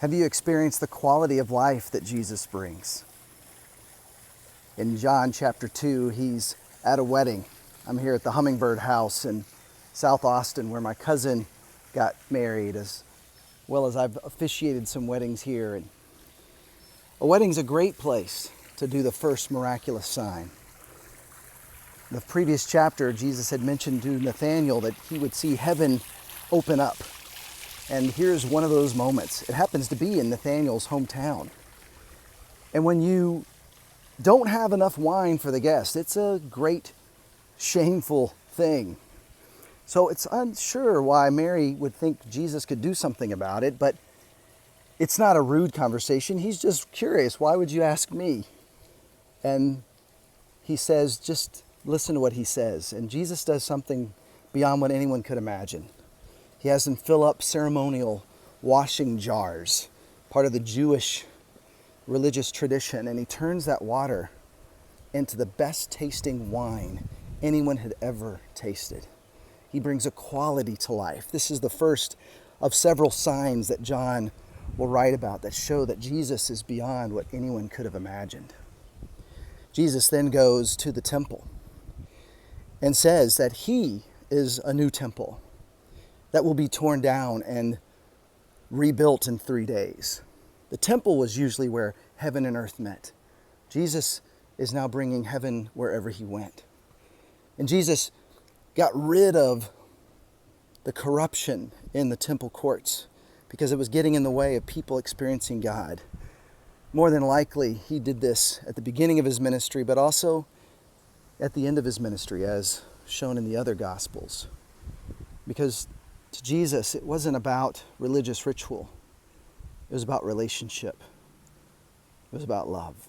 Have you experienced the quality of life that Jesus brings? In John chapter 2, he's at a wedding. I'm here at the Hummingbird House in South Austin where my cousin got married, as well as I've officiated some weddings here. And a wedding's a great place to do the first miraculous sign. In the previous chapter, Jesus had mentioned to Nathanael that he would see heaven open up. And here's one of those moments. It happens to be in Nathanael's hometown. And when you don't have enough wine for the guests, it's a great, shameful thing. So it's unsure why Mary would think Jesus could do something about it, but it's not a rude conversation. He's just curious. Why would you ask me? And he says, just listen to what he says. And Jesus does something beyond what anyone could imagine. He has them fill up ceremonial washing jars, part of the Jewish religious tradition, and he turns that water into the best tasting wine anyone had ever tasted. He brings a quality to life. This is the first of several signs that John will write about that show that Jesus is beyond what anyone could have imagined. Jesus then goes to the temple and says that he is a new temple that will be torn down and rebuilt in 3 days. The temple was usually where heaven and earth met. Jesus is now bringing heaven wherever he went. And Jesus got rid of the corruption in the temple courts because it was getting in the way of people experiencing God. More than likely, he did this at the beginning of his ministry, but also at the end of his ministry, as shown in the other Gospels. Because to Jesus, it wasn't about religious ritual. It was about relationship. It was about love.